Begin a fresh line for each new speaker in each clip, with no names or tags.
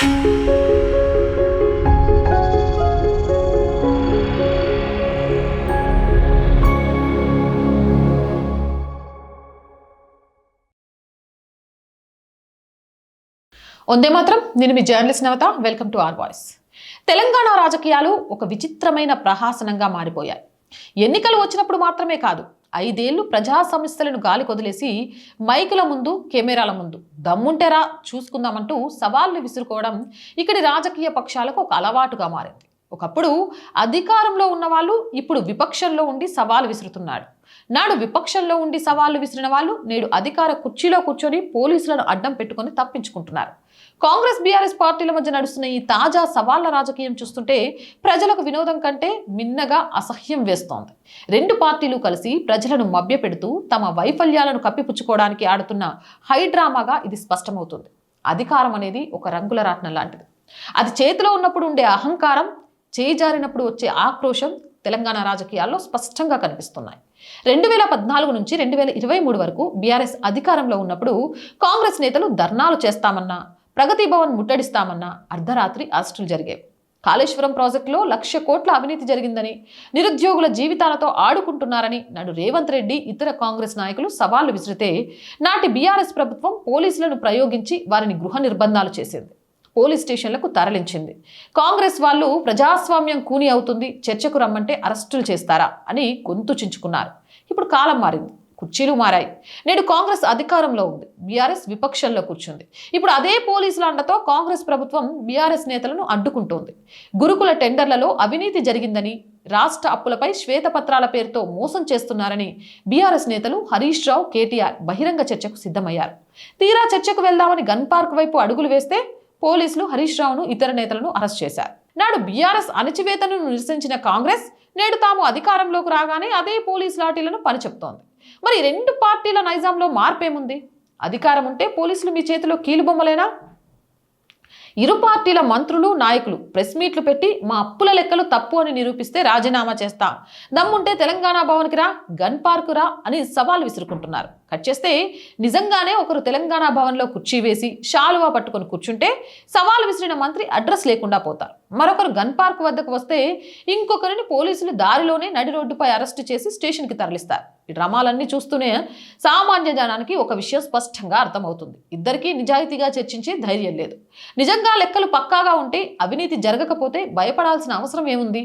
వందే మాత్రం. నేను మీ journalist Navatha. Welcome to our voice. Telangana రాజకీయాలు ఒక విచిత్రమైన ప్రహాసనంగా మారిపోయాయి. ఎన్నికలు వచ్చినప్పుడు మాత్రమే కాదు, 5 ఏళ్లు ప్రజా సమస్యలను గాలి కొదిలేసి మైకుల ముందు, కెమెరాల ముందు దమ్ముంటేరా చూసుకుందామంటూ సవాళ్లు విసురుకోవడం ఇక్కడి రాజకీయ పక్షాలకు ఒక అలవాటుగా మారింది. ఒకప్పుడు అధికారంలో ఉన్న వాళ్ళు ఇప్పుడు విపక్షంలో ఉండి సవాలు విసురుతున్నాడు. నాడు విపక్షంలో ఉండి సవాళ్లు విసిరిన వాళ్ళు నేడు అధికార కుర్చీలో కూర్చొని పోలీసులను అడ్డం పెట్టుకొని తప్పించుకుంటున్నారు. కాంగ్రెస్ బీఆర్ఎస్ పార్టీల మధ్య నడుస్తున్న ఈ తాజా సవాళ్ల రాజకీయం చూస్తుంటే ప్రజలకు వినోదం కంటే మిన్నగా అసహ్యం వేస్తోంది. 2 పార్టీలు కలిసి ప్రజలను మభ్యపెడుతూ తమ వైఫల్యాలను కప్పిపుచ్చుకోవడానికి ఆడుతున్న హైడ్రామాగా ఇది స్పష్టమవుతుంది. అధికారం అనేది ఒక రంగుల రాట్నం లాంటిది. అది చేతిలో ఉన్నప్పుడు ఉండే అహంకారం, చేజారినప్పుడు వచ్చే ఆక్రోశం తెలంగాణ రాజకీయాల్లో స్పష్టంగా కనిపిస్తున్నాయి. 2014 నుంచి 2023 వరకు బీఆర్ఎస్ అధికారంలో ఉన్నప్పుడు కాంగ్రెస్ నేతలు ధర్నాలు చేస్తామన్నా, ప్రగతి భవన్ ముట్టడిస్తామన్నా అర్ధరాత్రి అరెస్టులు జరిగేవి. కాళేశ్వరం ప్రాజెక్టులో 1,00,000 కోట్ల అవినీతి జరిగిందని, నిరుద్యోగుల జీవితాలతో ఆడుకుంటున్నారని నాడు రేవంత్ రెడ్డి, ఇతర కాంగ్రెస్ నాయకులు సవాళ్లు విసిరితే నాటి బీఆర్ఎస్ ప్రభుత్వం పోలీసులను ప్రయోగించి వారిని గృహ నిర్బంధాలు చేసింది, పోలీస్ స్టేషన్లకు తరలించింది. కాంగ్రెస్ వాళ్ళు ప్రజాస్వామ్యం కూని అవుతుంది, చర్చకు రమ్మంటే అరెస్టులు చేస్తారా అని గొంతు చించుకున్నారు. ఇప్పుడు కాలం మారింది, కుర్చీలు మారాయి. నేడు కాంగ్రెస్ అధికారంలో ఉంది, బీఆర్ఎస్ విపక్షంలో కూర్చుంది. ఇప్పుడు అదే పోలీసుల అండతో కాంగ్రెస్ ప్రభుత్వం బీఆర్ఎస్ నేతలను అడ్డుకుంటోంది. గురుకుల టెండర్లలో అవినీతి జరిగిందని, రాష్ట్ర అప్పులపై శ్వేతపత్రాల పేరుతో మోసం చేస్తున్నారని బీఆర్ఎస్ నేతలు హరీష్ రావు, కేటీఆర్ బహిరంగ చర్చకు సిద్ధమయ్యారు. తీరా చర్చకు వెళ్దామని గన్ పార్క్ వైపు అడుగులు వేస్తే పోలీసులు హరీష్ రావును, ఇతర నేతలను అరెస్ట్ చేశారు. నాడు బీఆర్ఎస్ అణచివేతను నిరసించిన కాంగ్రెస్ నేడు తాము అధికారంలోకి రాగానే అదే పోలీస్ లాఠీలను పనిచెప్తోంది. మరి 2 పార్టీల నైజాంలో మార్పేముంది? అధికారం ఉంటే పోలీసులు మీ చేతిలో కీలుబొమ్మలేనా? ఇరు పార్టీల మంత్రులు, నాయకులు ప్రెస్ మీట్లు పెట్టి మా అప్పుల లెక్కలు తప్పు అని నిరూపిస్తే రాజీనామా చేస్తా, దమ్ముంటే తెలంగాణ భవన్కి రా, గన్ పార్కు రా అని సవాల్ విసురుకుంటున్నారు. కట్ చేస్తే నిజంగానే ఒకరు తెలంగాణ భవన్లో కుర్చీ వేసి షాలువా పట్టుకొని కూర్చుంటే సవాల్ విసిరిన మంత్రి అడ్రస్ లేకుండా పోతారు. మరొకరు గన్ పార్క్ వద్దకు వస్తే ఇంకొకరిని పోలీసులు దారిలోనే నడి రోడ్డుపై అరెస్టు చేసి స్టేషన్కి తరలిస్తారు. ఈ డ్రామాలన్నీ చూస్తూనే సామాన్య జనానికి ఒక విషయం స్పష్టంగా అర్థమవుతుంది: ఇద్దరికీ నిజాయితీగా చర్చించే ధైర్యం లేదు. నిజంగా లెక్కలు పక్కాగా ఉంటే, అవినీతి జరగకపోతే భయపడాల్సిన అవసరం ఏముంది?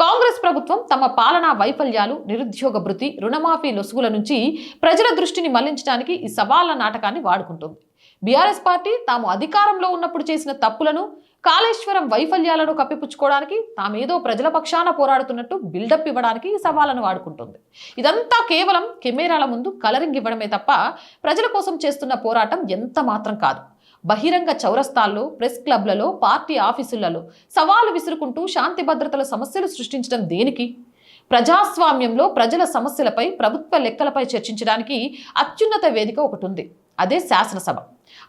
కాంగ్రెస్ ప్రభుత్వం తమ పాలనా వైఫల్యాలు, నిరుద్యోగ భృతి, రుణమాఫీ లొసుగుల నుంచి ప్రజల దృష్టిని మళ్లించడానికి ఈ సవాళ్ల నాటకాన్ని వాడుకుంటుంది. బీఆర్ఎస్ పార్టీ తాము అధికారంలో ఉన్నప్పుడు చేసిన తప్పులను, కాళేశ్వరం వైఫల్యాలను కప్పిపుచ్చుకోవడానికి, తామేదో ప్రజల పక్షాన పోరాడుతున్నట్టు బిల్డప్ ఇవ్వడానికి ఈ సవాళ్లను వాడుకుంటుంది. ఇదంతా కేవలం కెమెరాల ముందు కలరింగ్ ఇవ్వడమే తప్ప ప్రజల కోసం చేస్తున్న పోరాటం ఎంత మాత్రం కాదు. బహిరంగ చౌరస్తాల్లో, ప్రెస్ క్లబ్లలో, పార్టీ ఆఫీసులలో సవాలు విసురుకుంటూ శాంతి భద్రతల సమస్యలు సృష్టించడం దేనికి? ప్రజాస్వామ్యంలో ప్రజల సమస్యలపై, ప్రభుత్వ లెక్కలపై చర్చించడానికి అత్యున్నత వేదిక ఒకటి ఉంది, అదే శాసనసభ.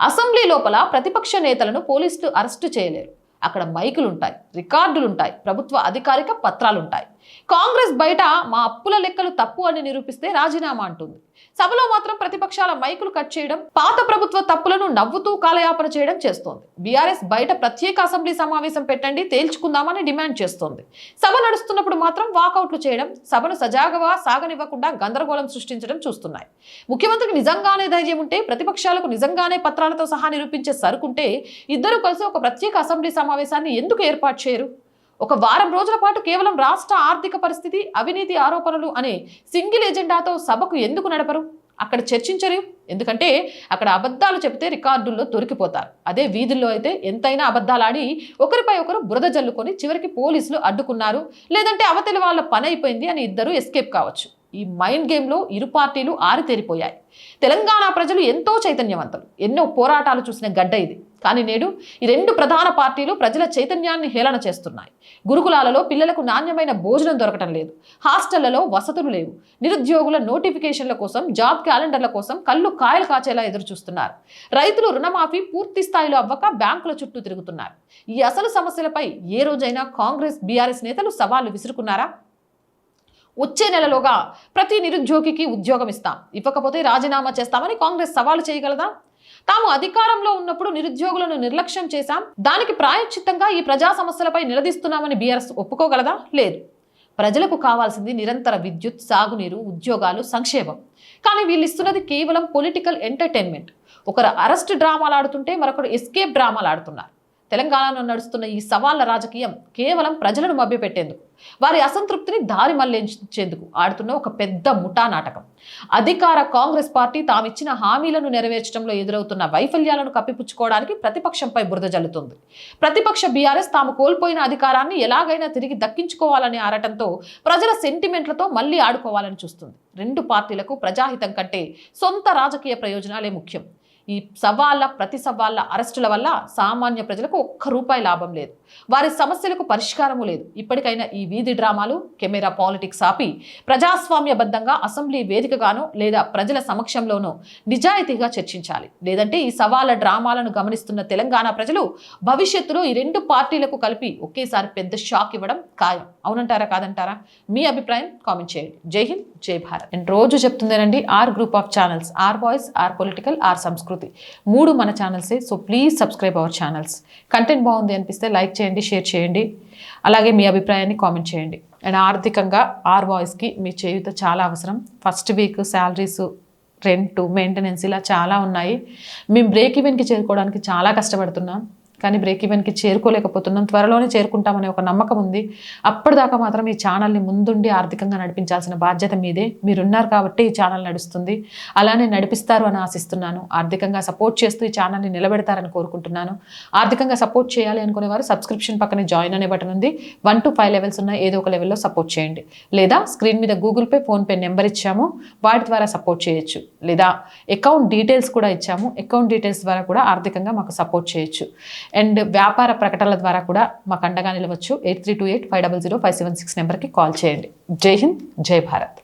అసెంబ్లీ లోపల ప్రతిపక్ష నేతలను పోలీసులు అరెస్టు చేయలేరు. అక్కడ మైకులుంటాయి, రికార్డులుంటాయి, ప్రభుత్వ అధికారిక పత్రాలుంటాయి. కాంగ్రెస్ బయట మా అప్పుల లెక్కలు తప్పు అని నిరూపిస్తే రాజీనామా అంటుంది. సభలో మాత్రం ప్రతిపక్షాల మైకులు కట్ చేయడం, పాత ప్రభుత్వ తప్పులను నవ్వుతూ కాలయాపన చేయడం చేస్తోంది. బీఆర్ఎస్ బయట ప్రత్యేక అసెంబ్లీ సమావేశం పెట్టండి, తేల్చుకుందామని డిమాండ్ చేస్తోంది. సభ నడుస్తున్నప్పుడు మాత్రం వాకౌట్లు చేయడం, సభను సజావుగా సాగనివ్వకుండా గందరగోళం సృష్టించడం చూస్తున్నాయి. ముఖ్యమంత్రికి నిజంగానే ధైర్యం ఉంటే, ప్రతిపక్షాలకు నిజంగానే పత్రాలతో సహా నిరూపించే సరుకుంటే ఇద్దరు కలిసి ఒక ప్రత్యేక అసెంబ్లీ సమావేశాన్ని ఎందుకు ఏర్పాటు చేయరు? ఒక వారం రోజుల పాటు కేవలం రాష్ట్ర ఆర్థిక పరిస్థితి, అవినీతి ఆరోపణలు అనే సింగిల్ ఎజెండాతో సభకు ఎందుకు నడపరు? అక్కడ చర్చించరు. ఎందుకంటే అక్కడ అబద్ధాలు చెబితే రికార్డుల్లో దొరికిపోతారు. అదే వీధుల్లో అయితే ఎంతైనా అబద్ధాలాడి ఒకరిపై ఒకరు బురద జల్లుకొని చివరికి పోలీసులు అడ్డుకున్నారు, లేదంటే అవతలి వాళ్ళ పని అయిపోయింది అని ఇద్దరు ఎస్కేప్ కావచ్చు. ఈ మైండ్ గేమ్లో ఇరు పార్టీలు ఆరితేరిపోయాయి. తెలంగాణ ప్రజలు ఎంతో చైతన్యవంతులు, ఎన్నో పోరాటాలు చూసిన గడ్డ ఇది. కానీ నేడు ఈ 2 ప్రధాన పార్టీలు ప్రజల చైతన్యాన్ని హేళన చేస్తున్నాయి. గురుకులాలలో పిల్లలకు నాణ్యమైన భోజనం దొరకటం లేదు, హాస్టళ్లలో వసతులు లేవు, నిరుద్యోగుల నోటిఫికేషన్ల కోసం, జాబ్ క్యాలెండర్ల కోసం కళ్ళు కాయలు కాచేలా ఎదురు చూస్తున్నారు. రైతులు రుణమాఫీ పూర్తి స్థాయిలో అవ్వక బ్యాంకుల చుట్టూ తిరుగుతున్నారు. ఈ అసలు సమస్యలపై ఏ రోజైనా కాంగ్రెస్, బీఆర్ఎస్ నేతలు సవాళ్లు విసురుకున్నారా? వచ్చే నెలలోగా ప్రతి నిరుద్యోగికి ఉద్యోగం ఇస్తాం, ఇవ్వకపోతే రాజీనామా చేస్తామని కాంగ్రెస్ సవాలు చేయగలదా? తాము అధికారంలో ఉన్నప్పుడు నిరుద్యోగులను నిర్లక్ష్యం చేశాం, దానికి ప్రాయశ్చిత్తంగా ఈ ప్రజా సమస్యలపై నిలదీస్తున్నామని బీఆర్ఎస్ ఒప్పుకోగలదా? లేదు. ప్రజలకు కావాల్సింది నిరంతర విద్యుత్, సాగునీరు, ఉద్యోగాలు, సంక్షేమం. కానీ వీళ్ళు ఇస్తున్నది కేవలం పొలిటికల్ ఎంటర్టైన్మెంట్. ఒకరు అరెస్ట్ డ్రామాలు ఆడుతుంటే మరొకరు ఎస్కేప్ డ్రామాలు ఆడుతున్నారు. తెలంగాణలో నడుస్తున్న ఈ సవాళ్ల రాజకీయం కేవలం ప్రజలను మభ్యపెట్టేందుకు, వారి అసంతృప్తిని దారి మళ్లించేందుకు ఆడుతున్న ఒక పెద్ద ముఠా నాటకం. అధికార కాంగ్రెస్ పార్టీ తామిచ్చిన హామీలను నెరవేర్చడంలో ఎదురవుతున్న వైఫల్యాలను కప్పిపుచ్చుకోవడానికి ప్రతిపక్షంపై బురద జల్లుతుంది. ప్రతిపక్ష బీఆర్ఎస్ తాము కోల్పోయిన అధికారాన్ని ఎలాగైనా తిరిగి దక్కించుకోవాలనే ఆరాటంతో ప్రజల సెంటిమెంట్లతో మళ్లీ ఆడుకోవాలని చూస్తుంది. రెండు పార్టీలకు ప్రజాహితం కంటే సొంత రాజకీయ ప్రయోజనాలే ముఖ్యం. ఈ ప్రతి సవాళ్ల అరెస్టుల వల్ల సామాన్య ప్రజలకు ₹1 లాభం లేదు. వారి సమస్యలకు పరిష్కారము లేదు. ఇప్పటికైనా ఈ వీధి డ్రామాలు, కెమెరా పాలిటిక్స్ ఆపి ప్రజాస్వామ్యబద్ధంగా అసెంబ్లీ వేదికగానో లేదా ప్రజల సమక్షంలోనో నిజాయితీగా చర్చించాలి. లేదంటే ఈ సవాళ్ల డ్రామాలను గమనిస్తున్న తెలంగాణ ప్రజలు భవిష్యత్తులో ఈ రెండు పార్టీలకు కలిపి ఒకేసారి పెద్ద షాక్ ఇవ్వడం ఖాయం. అవునంటారా కాదంటారా? మీ అభిప్రాయం కామెంట్ చేయండి. జై హింద్, జై భారత్. నేను రోజు చెప్తుందేనండి, our group of channels, our voice, our political, our Sanskriti, 3 మన ఛానల్సే. So please subscribe our channels. Content బాగుంది అనిపిస్తే లైక్ చేయండి, షేర్ చేయండి, అలాగే మీ అభిప్రాయాన్ని కామెంట్ చేయండి. అండ్ ఆర్థికంగా ఆర్ వాయిస్కి మీ చేయూత చాలా అవసరం. First week salaries, rent, maintenance ఇలా చాలా ఉన్నాయి. మేము బ్రేక్ ఈవెన్కి చేరుకోవడానికి చాలా కష్టపడుతున్నాం, కానీ బ్రేక్ ఈవెన్కి చేరుకోలేకపోతున్నాం. త్వరలోనే చేరుకుంటామనే ఒక నమ్మకం ఉంది. అప్పటిదాకా మాత్రం ఈ ఛానల్ని ముందుండి ఆర్థికంగా నడిపించాల్సిన బాధ్యత మీదే. మీరున్నారు కాబట్టి ఈ ఛానల్ నడుస్తుంది. అలానే నడిపిస్తారు అని ఆశిస్తున్నాను. ఆర్థికంగా సపోర్ట్ చేస్తూ ఈ ఛానల్ని నిలబెడతారని కోరుకుంటున్నాను. ఆర్థికంగా సపోర్ట్ చేయాలి అనుకునేవారు సబ్స్క్రిప్షన్ పక్కనే జాయిన్ అనే బటన్ ఉంది. 1 to 5 లెవెల్స్ ఉన్న ఏదో ఒక లెవెల్లో సపోర్ట్ చేయండి. లేదా స్క్రీన్ మీద గూగుల్ పే, ఫోన్పే నెంబర్ ఇచ్చాము, వాటి ద్వారా సపోర్ట్ చేయొచ్చు. లేదా అకౌంట్ డీటెయిల్స్ కూడా ఇచ్చాము, అకౌంట్ డీటెయిల్స్ ద్వారా కూడా ఆర్థికంగా మాకు సపోర్ట్ చేయొచ్చు. అండ్ వ్యాపార ప్రకటనల ద్వారా కూడా మాకు అండగా నిలవచ్చు. 8328 500 576 నెంబర్కి కాల్ చేయండి. జై హింద్, జై భారత్.